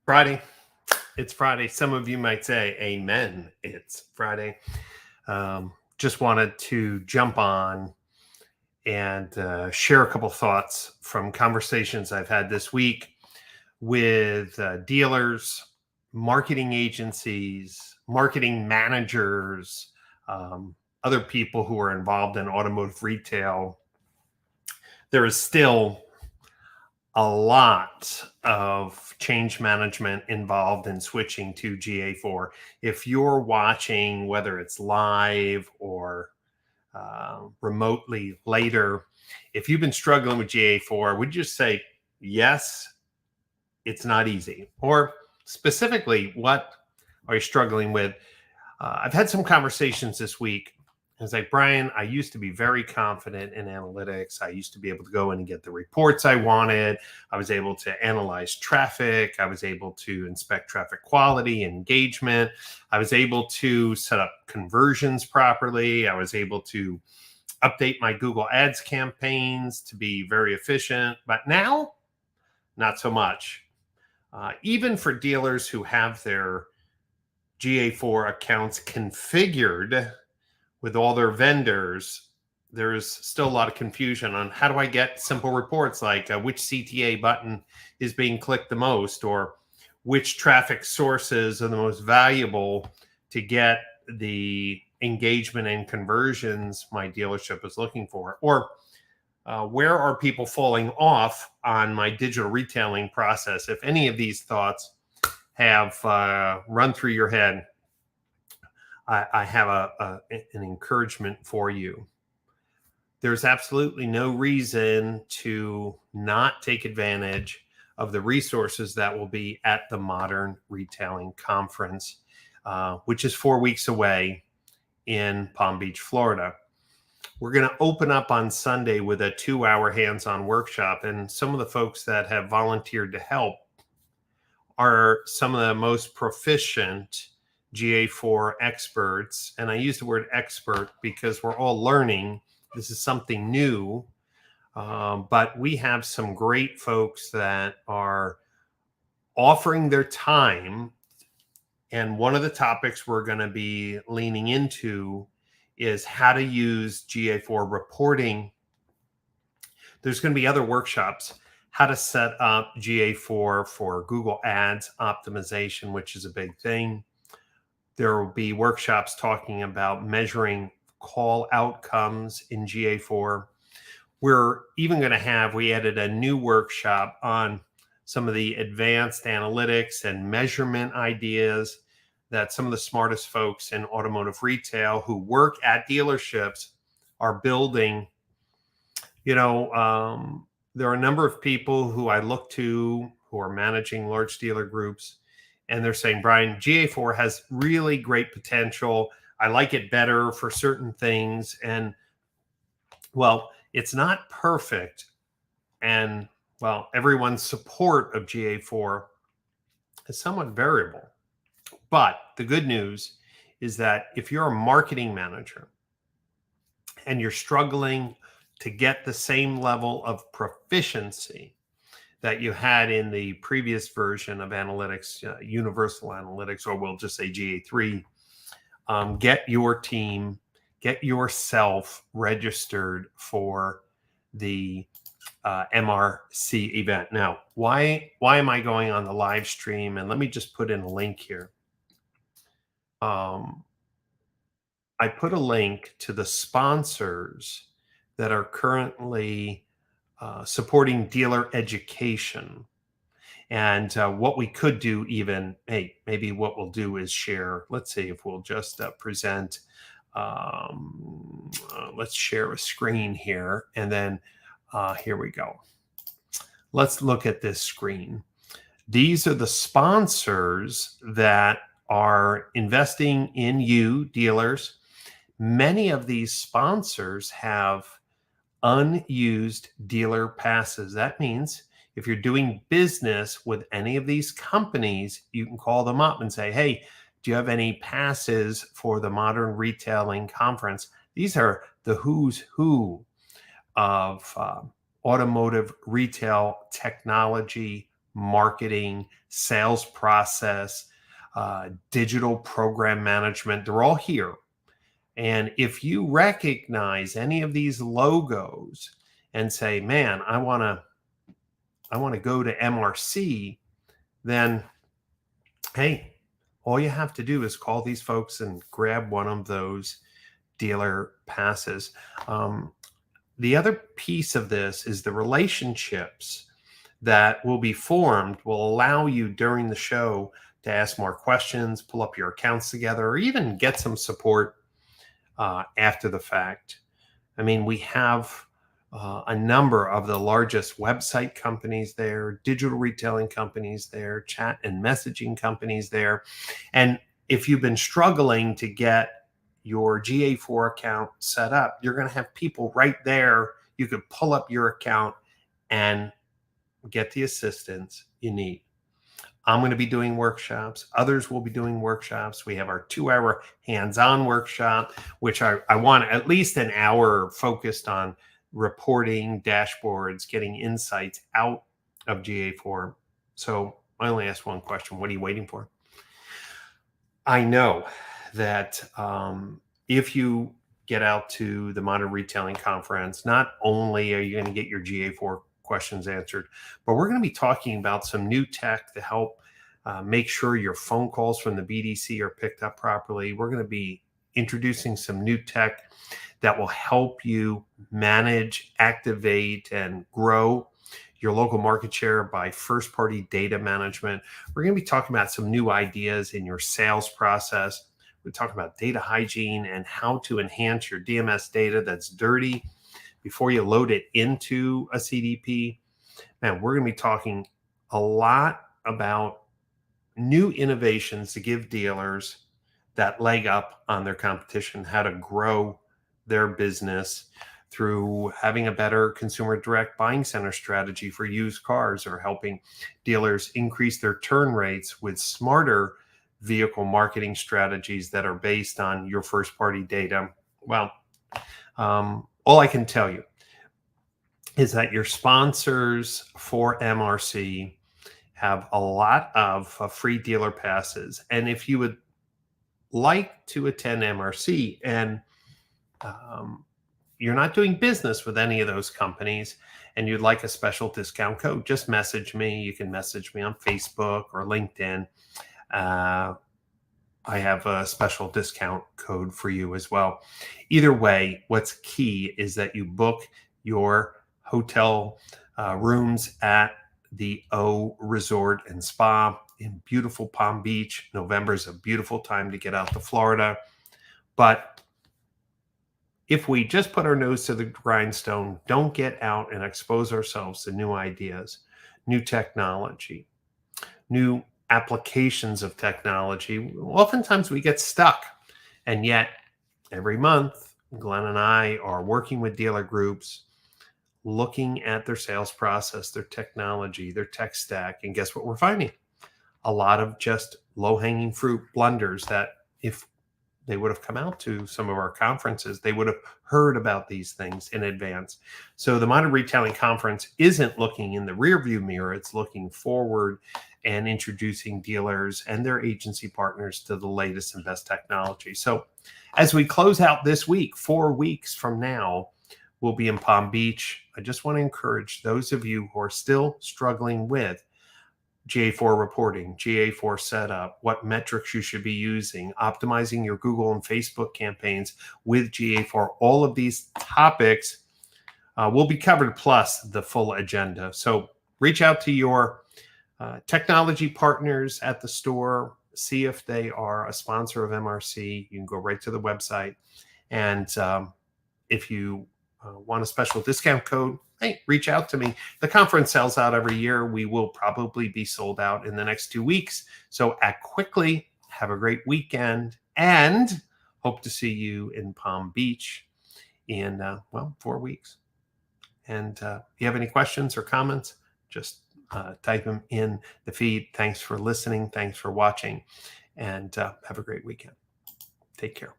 Friday. It's Friday. Some of you might say, Amen. It's Friday. Just wanted to jump on and share a couple thoughts from conversations I've had this week with dealers, marketing agencies, marketing managers, other people who are involved in automotive retail. There is still a lot of change management involved in switching to GA4. If you're watching, whether it's live or remotely later, if you've been struggling with GA4, would you just say, yes, it's not easy? Or specifically, what are you struggling with? I've had some conversations this week. It's like, Brian, I used to be very confident in analytics. I used to be able to go in and get the reports I wanted. I was able to analyze traffic. I was able to inspect traffic quality, engagement. I was able to set up conversions properly. I was able to update my Google Ads campaigns to be very efficient. But now, not so much. Even for dealers who have their GA4 accounts configured with all their vendors, there's still a lot of confusion on how do I get simple reports like which CTA button is being clicked the most, or which traffic sources are the most valuable to get the engagement and conversions my dealership is looking for, or where are people falling off on my digital retailing process. If any of these thoughts have run through your head, I have an encouragement for you. There's absolutely no reason to not take advantage of the resources that will be at the Modern Retailing Conference, which is 4 weeks away in Palm Beach, Florida. We're going to open up on Sunday with a 2-hour hands-on workshop, and some of the folks that have volunteered to help are some of the most proficient GA4 experts. And I use the word expert because we're all learning. This is something new, but we have some great folks that are offering their time. And one of the topics we're going to be leaning into is how to use GA4 reporting. There's going to be other workshops, how to set up GA4 for Google Ads optimization, which is a big thing. There will be workshops talking about measuring call outcomes in GA4. We're even going to have, we added a new workshop on some of the advanced analytics and measurement ideas that some of the smartest folks in automotive retail who work at dealerships are building. You know, there are a number of people who I look to who are managing large dealer groups, and they're saying, Brian, GA4 has really great potential. I like it better for certain things. And well, it's not perfect. And well, everyone's support of GA4 is somewhat variable. But the good news is that if you're a marketing manager and you're struggling to get the same level of proficiency that you had in the previous version of analytics, universal analytics, or we'll just say GA3, get your team, get yourself registered for the MRC event. Now, why am I going on the live stream? And let me just put in a link here. I put a link to the sponsors that are currently supporting dealer education. And what we could do even, hey, maybe what we'll do is share, let's see if we'll just present, let's share a screen here. And then here we go. Let's look at this screen. These are the sponsors that are investing in you, dealers. Many of these sponsors have unused dealer passes. That means if you're doing business with any of these companies, you can call them up and say, hey, do you have any passes for the Modern Retailing Conference? These are the who's who of automotive retail technology, marketing, sales process, digital program management. They're all here. And if you recognize any of these logos and say, man, I want to go to MRC, then hey, all you have to do is call these folks and grab one of those dealer passes. The other piece of this is the relationships that will be formed will allow you during the show to ask more questions, pull up your accounts together, or even get some support after the fact. I mean, we have a number of the largest website companies there, digital retailing companies there, chat and messaging companies there. And if you've been struggling to get your GA4 account set up, you're going to have people right there. You could pull up your account and get the assistance you need. I'm going to be doing workshops. Others will be doing workshops. We have our 2-hour hands-on workshop, which I want at least an hour focused on reporting, dashboards, getting insights out of GA4. So I only ask one question. What are you waiting for? I know that if you get out to the Modern Retailing Conference, not only are you going to get your GA4 questions answered, but we're going to be talking about some new tech to help make sure your phone calls from the BDC are picked up properly. We're going to be introducing some new tech that will help you manage, activate, and grow your local market share by first-party data management. We're going to be talking about some new ideas in your sales process. We're talking about data hygiene and how to enhance your DMS data that's dirty before you load it into a CDP. Man, we're going to be talking a lot about new innovations to give dealers that leg up on their competition, how to grow their business through having a better consumer direct buying center strategy for used cars, or helping dealers increase their turn rates with smarter vehicle marketing strategies that are based on your first party data. Well, all I can tell you is that your sponsors for MRC have a lot of free dealer passes. And if you would like to attend MRC and you're not doing business with any of those companies and you'd like a special discount code, just message me. You can message me on Facebook or LinkedIn. I have a special discount code for you as well. Either way, what's key is that you book your hotel rooms at the O Resort and Spa in beautiful Palm Beach. November is a beautiful time to get out to Florida. But if we just put our nose to the grindstone, don't get out and expose ourselves to new ideas, new technology, new applications of technology, oftentimes we get stuck. And yet every month, Glenn and I are working with dealer groups, looking at their sales process, their technology, their tech stack. And guess what we're finding? A lot of just low-hanging fruit blunders that if they would have come out to some of our conferences, they would have heard about these things in advance. So the Modern Retailing Conference isn't looking in the rearview mirror. It's looking forward and introducing dealers and their agency partners to the latest and best technology. So as we close out this week, 4 weeks from now, we'll be in Palm Beach. I just want to encourage those of you who are still struggling with GA4 reporting, GA4 setup, what metrics you should be using, optimizing your Google and Facebook campaigns with GA4. All of these topics will be covered, plus the full agenda. So reach out to your technology partners at the store, see if they are a sponsor of MRC. You can go right to the website. And if you want a special discount code, hey, reach out to me. The conference sells out every year. We will probably be sold out in the next 2 weeks. So act quickly. Have a great weekend, and hope to see you in Palm Beach in, 4 weeks. And if you have any questions or comments, just type them in the feed. Thanks for listening. Thanks for watching, and have a great weekend. Take care.